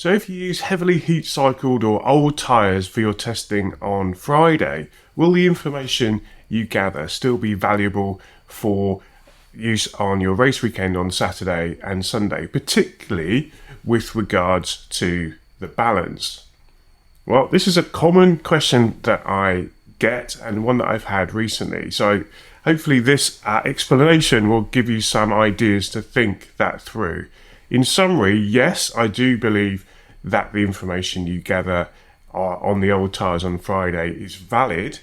So if you use heavily heat cycled or old tyres for your testing on Friday, will the information you gather still be valuable for use on your race weekend on Saturday and Sunday, particularly with regards to the balance? Well, this is a common question that I get and one that I've had recently. So hopefully this explanation will give you some ideas to think that through. In summary, yes, I do believe that the information you gather on the old tyres on Friday is valid,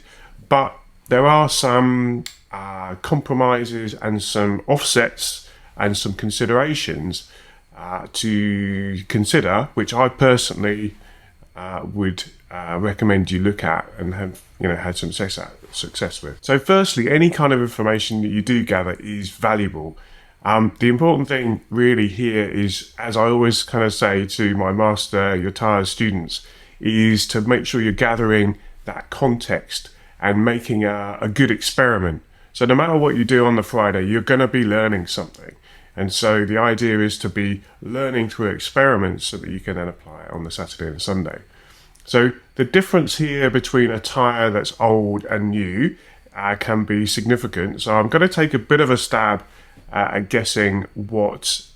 but there are some compromises and some offsets and some considerations to consider, which I personally would recommend you look at and have had some success with. So firstly, any kind of information that you do gather is valuable. The important thing really here is, as I always kind of say to my master your tyres students, is to make sure you're gathering that context and making a good experiment. So no matter what you do on the Friday, you're going to be learning something. And so the idea is to be learning through experiments so that you can then apply it on the Saturday and Sunday. So the difference here between a tyre that's old and new can be significant. So I'm going to take a bit of a stab at guessing what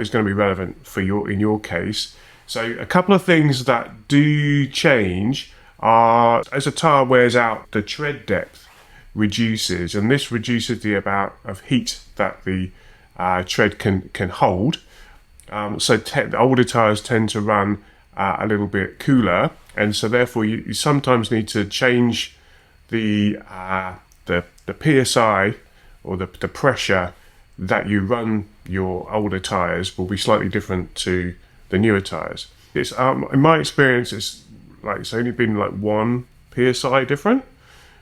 is going to be relevant for in your case. So a couple of things that do change are, as a tyre wears out, the tread depth reduces, and this reduces the amount of heat that the tread can hold. So the older tyres tend to run a little bit cooler, and so therefore you sometimes need to change the PSI or the pressure that you run your older tyres will be slightly different to the newer tyres. It's in my experience, it's only been like 1 PSI different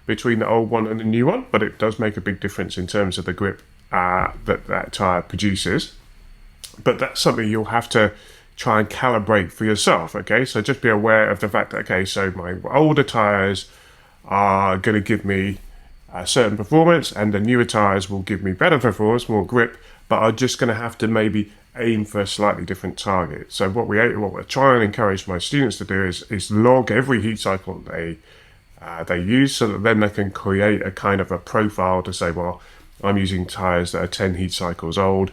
between the old one and the new one, but it does make a big difference in terms of the grip that tyre produces. But that's something you'll have to try and calibrate for yourself, okay? So just be aware of the fact that, okay, so my older tyres are going to give me a certain performance, and the newer tyres will give me better performance, more grip, but I'm just going to have to maybe aim for a slightly different target. So what we try and encourage my students to do is log every heat cycle they use, so that then they can create a kind of a profile to say, well, I'm using tyres that are 10 heat cycles old.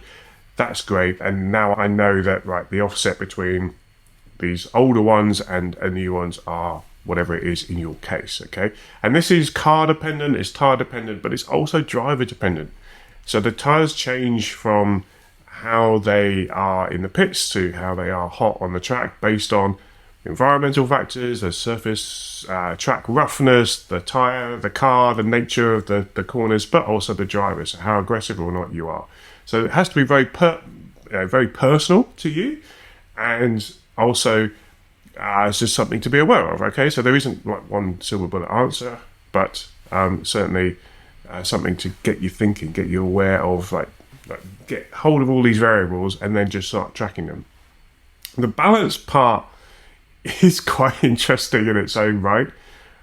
That's great. And now I know that, right, the offset between these older ones and new ones are whatever it is in your case, okay? And this is car dependent, it's tyre dependent, but it's also driver dependent. So the tyres change from how they are in the pits to how they are hot on the track based on environmental factors, the surface, track roughness, the tyre, the car, the nature of the corners, but also the driver, so how aggressive or not you are. So it has to be very personal to you, and also it's just something to be aware of, okay? So there isn't like one silver bullet answer, but certainly something to get you thinking, get you aware of, like get hold of all these variables and then just start tracking them. The balance part is quite interesting in its own right,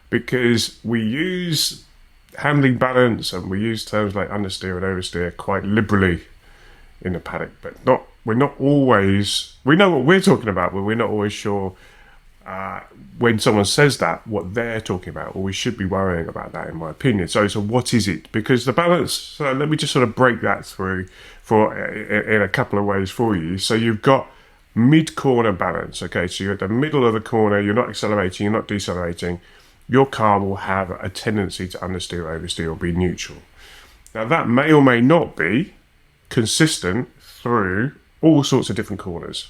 because we use handling balance and we use terms like understeer and oversteer quite liberally in the paddock, but we're not always, we know what we're talking about, but we're not always sure when someone says that, what they're talking about, or we should be worrying about that, in my opinion. So what is it? Because the balance, so let me just sort of break that through in a couple of ways for you. So you've got mid-corner balance, okay? So you're at the middle of the corner, you're not accelerating, you're not decelerating. Your car will have a tendency to understeer, oversteer, or be neutral. Now that may or may not be consistent through all sorts of different corners.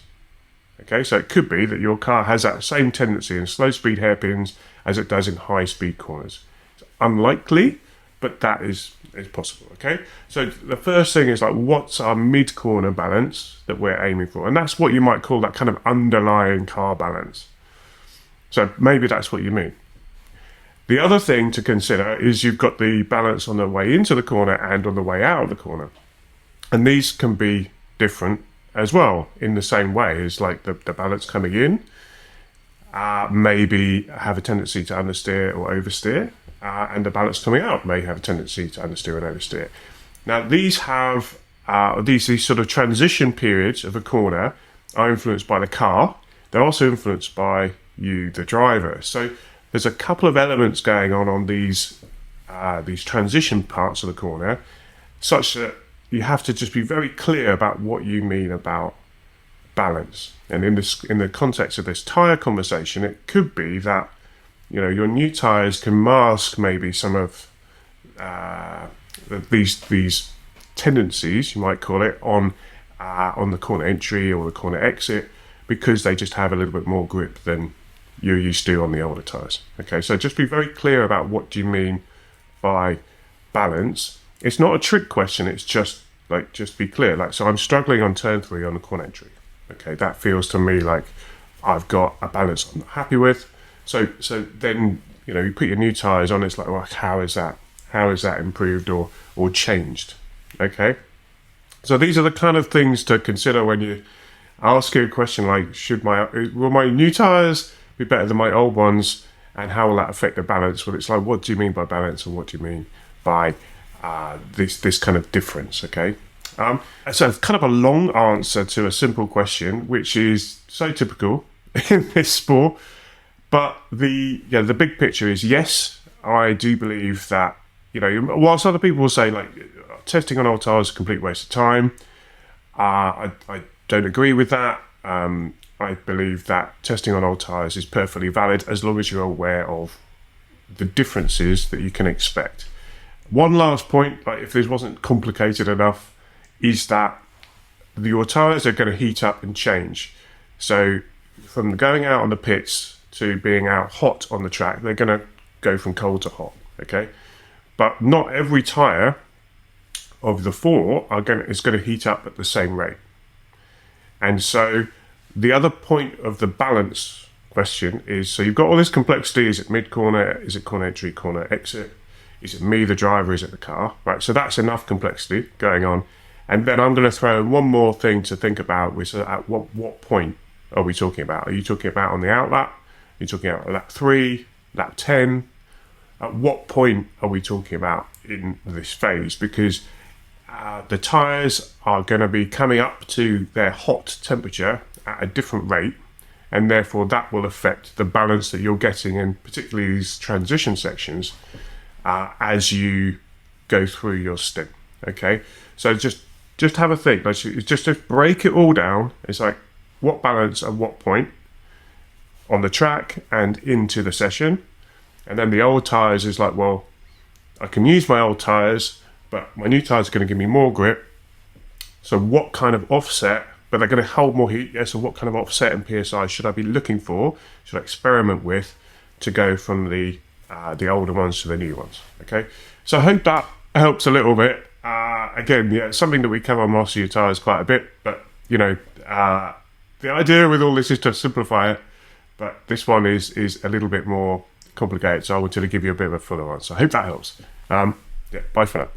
Okay, so it could be that your car has that same tendency in slow speed hairpins as it does in high speed corners. It's unlikely, but that is possible, okay? So the first thing is, like, what's our mid-corner balance that we're aiming for? And that's what you might call that kind of underlying car balance. So maybe that's what you mean. The other thing to consider is you've got the balance on the way into the corner and on the way out of the corner. And these can be different as well, in the same way as like the balance coming in maybe have a tendency to understeer or oversteer, and the balance coming out may have a tendency to understeer and oversteer. Now these have these sort of transition periods of a corner are influenced by the car, they're also influenced by you, the driver. So there's a couple of elements going on these transition parts of the corner, such that you have to just be very clear about what you mean about balance. And in the context of this tyre conversation, it could be that, you know, your new tyres can mask maybe some of these tendencies, you might call it, on the corner entry or the corner exit, because they just have a little bit more grip than you're used to on the older tyres. Okay, so just be very clear about what do you mean by balance. It's not a trick question, it's just be clear. Like, so I'm struggling on turn 3 on the corner entry. Okay, that feels to me like I've got a balance I'm not happy with. So then, you know, you put your new tyres on, it's like, well, how is that improved or changed? Okay, so these are the kind of things to consider when you ask a question like, will my new tyres be better than my old ones, and how will that affect the balance? Well, it's like, what do you mean by balance, and what do you mean by this kind of difference? Okay, so it's kind of a long answer to a simple question, which is so typical in this sport. But the big picture is, yes, I do believe that, you know, whilst other people will say like testing on old tyres is a complete waste of time, I don't agree with that. I believe that testing on old tyres is perfectly valid as long as you're aware of the differences that you can expect. One last point, like if this wasn't complicated enough, is that your tyres are going to heat up and change. So from going out on the pits to being out hot on the track, they're going to go from cold to hot, okay? But not every tyre of the 4 is going to heat up at the same rate. And so the other point of the balance question is, so you've got all this complexity. Is it mid-corner? Is it corner entry, corner exit? Is it me, the driver? Is it the car? Right, so that's enough complexity going on. And then I'm going to throw in one more thing to think about, which is at what point are we talking about? Are you talking about on the outlap? Are you talking about lap 3, lap 10? At what point are we talking about in this phase? Because the tyres are going to be coming up to their hot temperature at a different rate, and therefore that will affect the balance that you're getting in particularly these transition sections as you go through your stint. Okay, so just have a think. Like, just break it all down. It's like, what balance at what point on the track and into the session. And then the old tyres is like, well, I can use my old tyres, but my new tyres are going to give me more grip. So what kind of offset, but they're going to hold more heat. Yeah, so what kind of offset in PSI should I be looking for? Should I experiment with to go from the older ones to the new ones? Okay, so I hope that helps a little bit. Again, yeah, it's something that we cover on Master Your Tyres quite a bit, but you know, the idea with all this is to simplify it. But this one is a little bit more complicated, so I wanted to give you a bit of a fuller answer. I hope that helps. Yeah, bye for now.